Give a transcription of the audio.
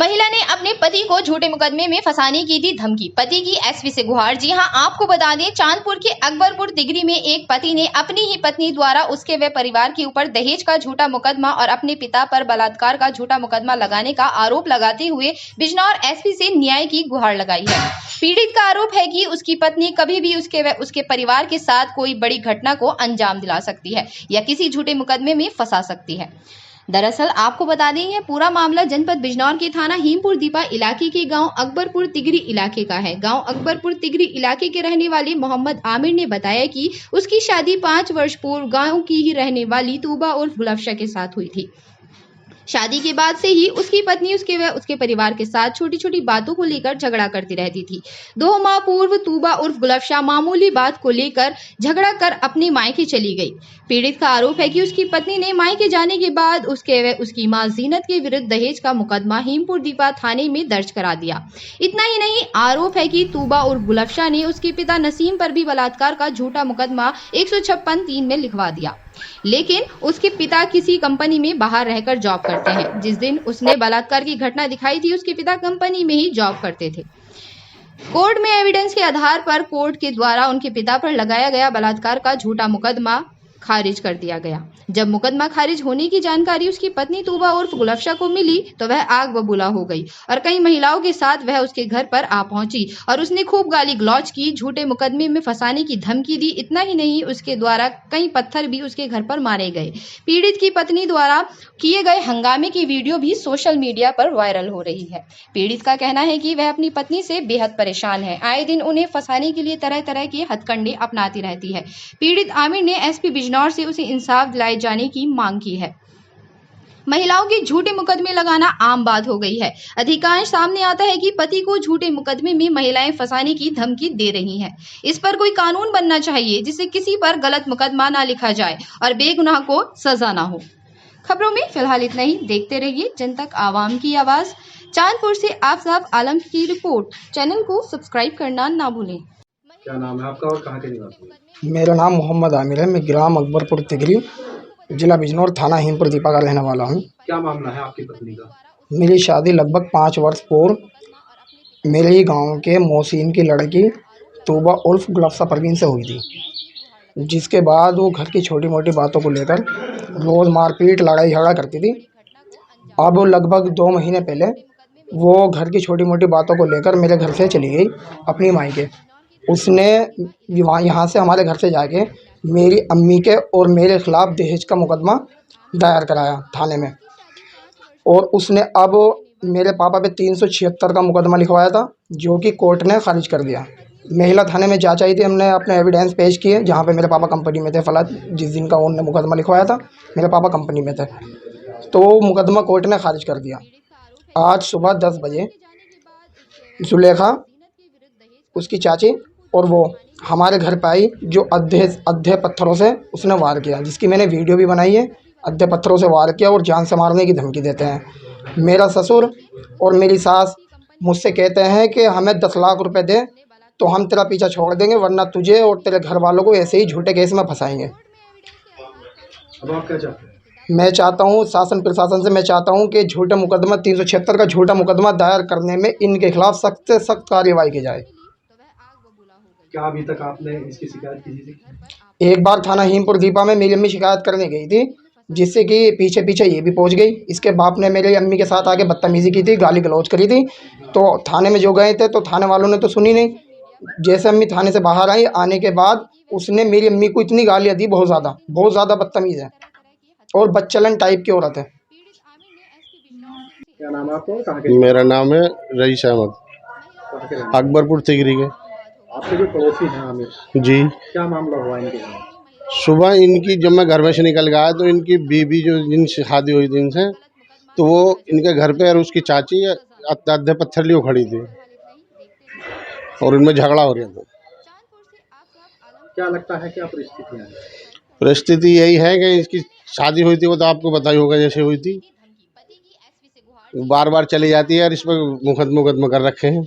महिला ने अपने पति को झूठे मुकदमे में फंसाने की दी धमकी, पति की एसपी से गुहार। जी हां, आपको बता दें, चांदपुर के अकबरपुर तिगरी में एक पति ने अपनी ही पत्नी द्वारा उसके व परिवार के ऊपर दहेज का झूठा मुकदमा और अपने पिता पर बलात्कार का झूठा मुकदमा लगाने का आरोप लगाते हुए बिजनौर एसपी से न्याय की गुहार लगाई है। पीड़ित का आरोप है कि उसकी पत्नी कभी भी उसके व उसके परिवार के साथ कोई बड़ी घटना को अंजाम दिला सकती है या किसी झूठे मुकदमे में फंसा सकती है। दरअसल आपको बता दें, यह पूरा मामला जनपद बिजनौर के थाना हीमपुर दीपा इलाके के गांव अकबरपुर तिगरी इलाके का है। गांव अकबरपुर तिगरी इलाके के रहने वाले मोहम्मद आमिर ने बताया कि उसकी शादी 5 वर्ष पूर्व गांव की ही रहने वाली तूबा उर्फ गुलफ्शा के साथ हुई थी। शादी के बाद से ही उसकी पत्नी उसके व उसके परिवार के साथ छोटी छोटी बातों को लेकर झगड़ा करती रहती थी। 2 माह पूर्व तूबा उर्फ गुलफ्शा मामूली बात को लेकर झगड़ा कर अपने मायके चली गई। पीड़ित का आरोप है कि उसकी पत्नी ने मायके जाने के बाद उसके व उसकी मां जीनत के विरुद्ध दहेज का मुकदमा हीमपुर दीपा थाने में दर्ज करा दिया। इतना ही नहीं, आरोप है कि तूबा उर्फ गुलफ्शा ने उसके पिता नसीम पर भी बलात्कार का झूठा मुकदमा 156(3) में लिखवा दिया। लेकिन उसके पिता किसी कंपनी में बाहर रहकर जॉब करते हैं। जिस दिन उसने बलात्कार की घटना दिखाई थी, उसके पिता कंपनी में ही जॉब करते थे। कोर्ट में एविडेंस के आधार पर कोर्ट के द्वारा उनके पिता पर लगाया गया बलात्कार का झूठा मुकदमा खारिज कर दिया गया। जब मुकदमा खारिज होने की जानकारी उसकी पत्नी तूबा उर्फ गुलफ्शा को मिली तो वह आग बबूला हो गई और कई महिलाओं के साथ वह उसके घर पर आ पहुंची और उसने खूब गाली गलौज की, झूठे मुकदमे में फंसाने की धमकी दी। इतना ही नहीं, उसके द्वारा कई पत्थर भी उसके घर पर मारे गए। पीड़ित की पत्नी द्वारा किए गए हंगामे की वीडियो भी सोशल मीडिया पर वायरल हो रही है। पीड़ित का कहना है कि वह अपनी पत्नी से बेहद परेशान है, आए दिन उन्हें फंसाने के लिए तरह तरह के हथकंडे अपनाती रहती है। पीड़ित आमिर ने एसपी बिजनौर से उसे इंसाफ दिलाए जाने की मांग की है। महिलाओं के झूठे मुकदमे लगाना आम बात हो गई है। अधिकांश सामने आता है कि पति को झूठे मुकदमे में महिलाएं फंसाने की धमकी दे रही हैं। इस पर कोई कानून बनना चाहिए जिससे किसी पर गलत मुकदमा ना लिखा जाए और बेगुनाह को सजा ना हो। खबरों में फिलहाल इतना ही। देखते रहिए जनतक आवाम की आवाज। चांदपुर से आफताब आलम की रिपोर्ट। चैनल को सब्सक्राइब करना ना भूलें। क्या नाम है आपका और कहाँ के निवासी? मेरा नाम मोहम्मद आमिर है। मैं ग्राम अकबरपुर तिगरी, जिला बिजनौर, थाना हीमपुर दीपा का रहने वाला हूँ। क्या मामला है आपकी पत्नी का? मेरी शादी लगभग 5 वर्ष पूर्व मेरे ही गांव के मोहसिन की लड़की तूबा उर्फ गुलफ्शा परवीन से हुई थी, जिसके बाद वो घर की छोटी मोटी बातों को लेकर रोज़ मारपीट लड़ाई झगड़ा करती थी। अब वो लगभग 2 महीने पहले वो घर की छोटी मोटी बातों को लेकर मेरे घर से चली गई अपनी मायके। उसने यहाँ से हमारे घर से जाके मेरी अम्मी के और मेरे ख़िलाफ़ दहेज का मुकदमा दायर कराया थाने में, और उसने अब मेरे पापा पे 376 का मुकदमा लिखवाया था, जो कि कोर्ट ने खारिज कर दिया। महिला थाने में जांच आई थी, हमने अपने एविडेंस पेश किए, जहाँ पे मेरे पापा कंपनी में थे। जिस दिन का उन्होंने मुकदमा लिखवाया था, मेरे पापा कंपनी में थे, तो मुकदमा कोर्ट ने खारिज कर दिया। आज सुबह 10 बजे जुलेखा, उसकी चाची और वो हमारे घर पे आई, जो अद्धे पत्थरों से उसने वार किया, जिसकी मैंने वीडियो भी बनाई है। अद्धे पत्थरों से वार किया और जान से मारने की धमकी देते हैं। मेरा ससुर और मेरी सास मुझसे कहते हैं कि हमें 10 लाख रुपए दे तो हम तेरा पीछा छोड़ देंगे, वरना तुझे और तेरे घर वालों को ऐसे ही झूठे केस में फंसाएंगे। अब आप क्या चाहते हैं? मैं चाहता हूँ शासन प्रशासन से, मैं चाहता हूँ कि झूठा मुकदमा 376 का झूठा मुकदमा दायर करने में इनके खिलाफ सख्त से सख्त कार्रवाई की जाए। क्या अभी तक आपने इसकी शिकायत की थी? एक बार थाना हीमपुर दीपा में मेरी अम्मी शिकायत करने गई थी, जिससे कि पीछे पीछे ये भी पहुंच गई। इसके बाप ने मेरी अम्मी के साथ आके बदतमीज़ी की थी, गाली गलौज करी थी। तो थाने में जो गए थे तो थाने वालों ने तो सुनी नहीं। जैसे अम्मी थाने से बाहर आई, आने के बाद उसने मेरी अम्मी को इतनी गालियाँ दी, बहुत ज़्यादा बदतमीज़ है और बदचलन टाइप की औरत है। क्या नाम है आपको? कहाँ के? मेरा नाम है रईस अहमद, कहाँ के रहने? अकबरपुर तिगरी के। आपके जो पड़ोसी हैं आमिर, जी, क्या मामला हुआ इनके साथ? सुबह इनकी जब मैं घर में से निकल गया तो इनकी बीवी जो जिनसे शादी हुई थी इनसे, तो वो इनके घर पे और उसकी चाची आधे पत्थर लिए खड़ी थी और इनमें झगड़ा हो रहा था। क्या लगता है, क्या परिस्थितियाँ हैं? परिस्थिति यही है कि इसकी शादी हुई थी, वो तो आपको बताई होगा जैसे हुई थी, बार बार चली जाती है और इस पर मुकदमा कर रखे हैं।